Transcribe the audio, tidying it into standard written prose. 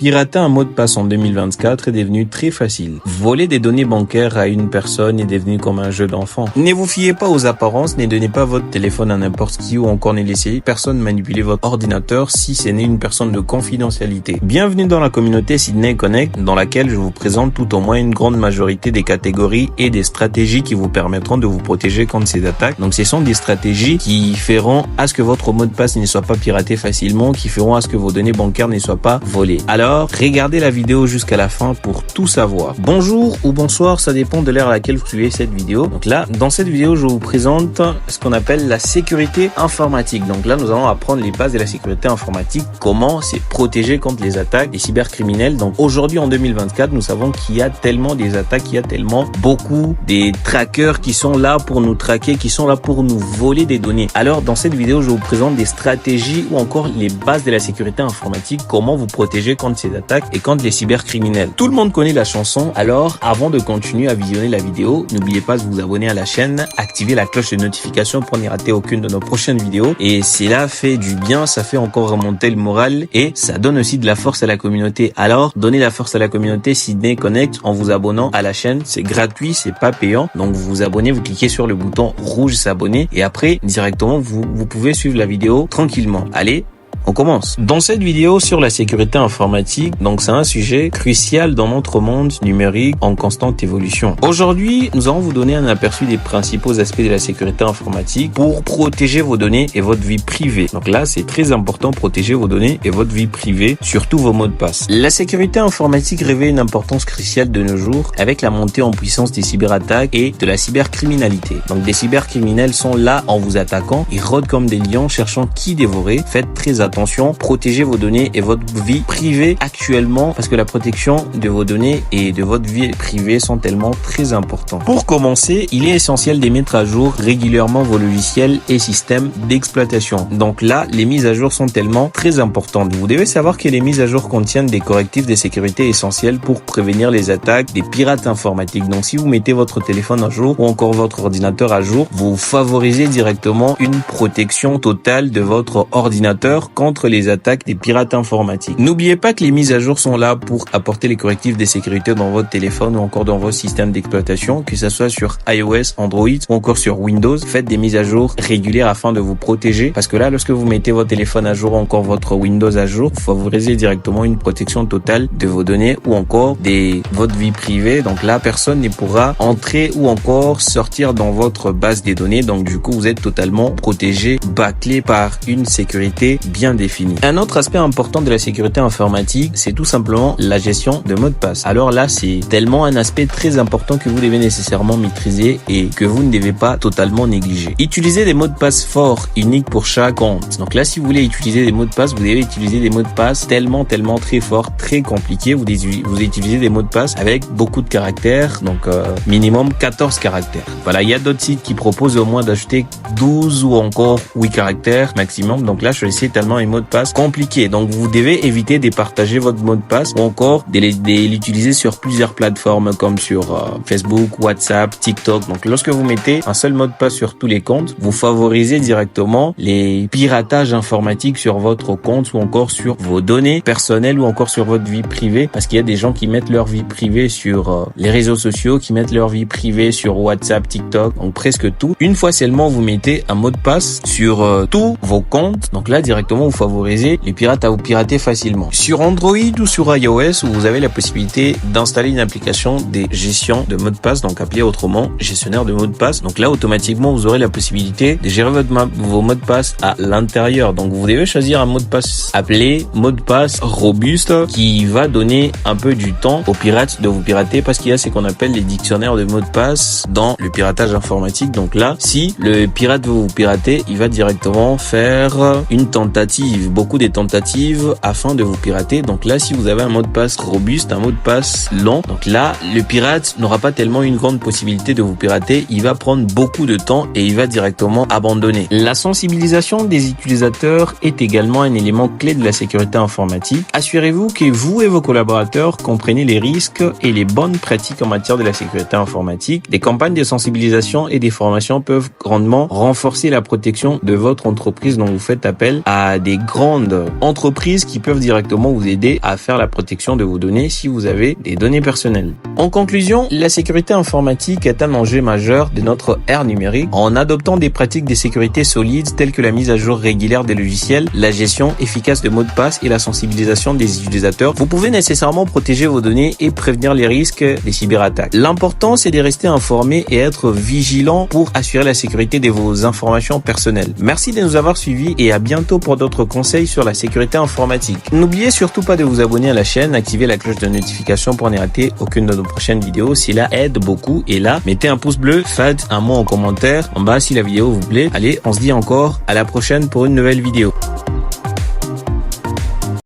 Pirater un mot de passe en 2024 est devenu très facile. Voler des données bancaires à une personne est devenu comme un jeu d'enfant. Ne vous fiez pas aux apparences, ne donnez pas votre téléphone à n'importe qui ou encore ne laissez personne manipuler votre ordinateur si ce n'est une personne de confidentialité. Bienvenue dans la communauté Sydney Connect, dans laquelle je vous présente tout au moins une grande majorité des catégories et des stratégies qui vous permettront de vous protéger contre ces attaques. Donc ce sont des stratégies qui feront à ce que votre mot de passe ne soit pas piraté facilement, qui feront à ce que vos données bancaires ne soient pas volées. Alors, regardez la vidéo jusqu'à la fin pour tout savoir. Bonjour ou bonsoir, ça dépend de l'heure à laquelle vous suivez cette vidéo. Donc là, dans cette vidéo, je vous présente ce qu'on appelle la sécurité informatique. Donc là, nous allons apprendre les bases de la sécurité informatique, comment se protéger contre les attaques des cybercriminels. Donc aujourd'hui, en 2024, nous savons qu'il y a tellement des attaques, il y a tellement beaucoup des trackers qui sont là pour nous traquer, qui sont là pour nous voler des données. Alors, dans cette vidéo, je vous présente des stratégies ou encore les bases de la sécurité informatique, comment vous protéger contre ces attaques et contre les cybercriminels. Tout le monde connaît la chanson, alors avant de continuer à visionner la vidéo, n'oubliez pas de vous abonner à la chaîne, activer la cloche de notification pour ne rater aucune de nos prochaines vidéos. Et cela fait du bien, ça fait encore remonter le moral et ça donne aussi de la force à la communauté. Alors, donnez la force à la communauté Sydney Connect en vous abonnant à la chaîne. C'est gratuit, c'est pas payant. Donc vous vous abonnez, vous cliquez sur le bouton rouge s'abonner et après directement vous pouvez suivre la vidéo tranquillement. Allez, on commence. Dans cette vidéo sur la sécurité informatique, donc c'est un sujet crucial dans notre monde numérique en constante évolution. Aujourd'hui, nous allons vous donner un aperçu des principaux aspects de la sécurité informatique pour protéger vos données et votre vie privée. Donc là, c'est très important, protéger vos données et votre vie privée, surtout vos mots de passe. La sécurité informatique revêt une importance cruciale de nos jours avec la montée en puissance des cyberattaques et de la cybercriminalité. Donc des cybercriminels sont là en vous attaquant, ils rôdent comme des lions cherchant qui dévorer. Faites très attention, protégez vos données et votre vie privée actuellement parce que la protection de vos données et de votre vie privée sont tellement très importants. Pour commencer, il est essentiel de mettre à jour régulièrement vos logiciels et systèmes d'exploitation. Donc là, les mises à jour sont tellement très importantes. Vous devez savoir que les mises à jour contiennent des correctifs de sécurité essentiels pour prévenir les attaques des pirates informatiques. Donc si vous mettez votre téléphone à jour ou encore votre ordinateur à jour, vous favorisez directement une protection totale de votre ordinateur contre les attaques des pirates informatiques. N'oubliez pas que les mises à jour sont là pour apporter les correctifs de sécurité dans votre téléphone ou encore dans vos systèmes d'exploitation, que ce soit sur iOS, Android ou encore sur Windows. Faites des mises à jour régulières afin de vous protéger parce que là, lorsque vous mettez votre téléphone à jour ou encore votre Windows à jour, vous favorisez directement une protection totale de vos données ou encore de votre vie privée. Donc là, personne ne pourra entrer ou encore sortir dans votre base des données. Donc du coup, vous êtes totalement protégé, bâclé par une sécurité bien définie. Un autre aspect important de la sécurité informatique, c'est tout simplement la gestion de mots de passe. Alors là, c'est tellement un aspect très important que vous devez nécessairement maîtriser et que vous ne devez pas totalement négliger. Utilisez des mots de passe forts, uniques pour chaque compte. Donc là, si vous voulez utiliser des mots de passe, vous devez utiliser des mots de passe tellement très forts, très compliqués. Vous utilisez des mots de passe avec beaucoup de caractères, donc minimum 14 caractères. Voilà, il y a d'autres sites qui proposent au moins d'ajouter 12 ou encore 8 caractères maximum. Donc là, choisissez tellement un mot de passe compliqué. Donc vous devez éviter de partager votre mot de passe ou encore de l'utiliser sur plusieurs plateformes comme sur Facebook, WhatsApp, TikTok. Donc lorsque vous mettez un seul mot de passe sur tous les comptes, vous favorisez directement les piratages informatiques sur votre compte ou encore sur vos données personnelles ou encore sur votre vie privée parce qu'il y a des gens qui mettent leur vie privée sur les réseaux sociaux, qui mettent leur vie privée sur WhatsApp, TikTok, donc presque tout. Une fois seulement vous mettez un mot de passe sur tous vos comptes, donc là directement vous favorisez les pirates à vous pirater facilement. Sur Android ou sur iOS, vous avez la possibilité d'installer une application de gestion de mots de passe, donc appelée autrement gestionnaire de mots de passe. Donc là automatiquement vous aurez la possibilité de gérer vos mots de passe à l'intérieur. Donc vous devez choisir un mot de passe appelé mot de passe robuste qui va donner un peu du temps aux pirates de vous pirater parce qu'il y a ce qu'on appelle les dictionnaires de mots de passe dans le piratage informatique. Donc là, si le pirate veut vous pirater, il va directement faire une tentative, beaucoup de tentatives afin de vous pirater. Donc là, si vous avez un mot de passe robuste, un mot de passe long, donc là, le pirate n'aura pas tellement une grande possibilité de vous pirater. Il va prendre beaucoup de temps et il va directement abandonner. La sensibilisation des utilisateurs est également un élément clé de la sécurité informatique. Assurez-vous que vous et vos collaborateurs comprenez les risques et les bonnes pratiques en matière de la sécurité informatique. Des campagnes de sensibilisation et des formations peuvent grandement renforcer la protection de votre entreprise dont vous faites appel à des grandes entreprises qui peuvent directement vous aider à faire la protection de vos données si vous avez des données personnelles. En conclusion, la sécurité informatique est un enjeu majeur de notre ère numérique. En adoptant des pratiques de sécurité solides telles que la mise à jour régulière des logiciels, la gestion efficace de mots de passe et la sensibilisation des utilisateurs, vous pouvez nécessairement protéger vos données et prévenir les risques des cyberattaques. L'important, c'est de rester informé et être vigilant pour assurer la sécurité de vos informations personnelles. Merci de nous avoir suivis et à bientôt pour d'autres conseils sur la sécurité informatique. N'oubliez surtout pas de vous abonner à la chaîne, activer la cloche de notification pour ne rater aucune de nos prochaines vidéos. Cela aide beaucoup. Et là, mettez un pouce bleu, faites un mot en commentaire en bas si la vidéo vous plaît. Allez, on se dit encore à la prochaine pour une nouvelle vidéo.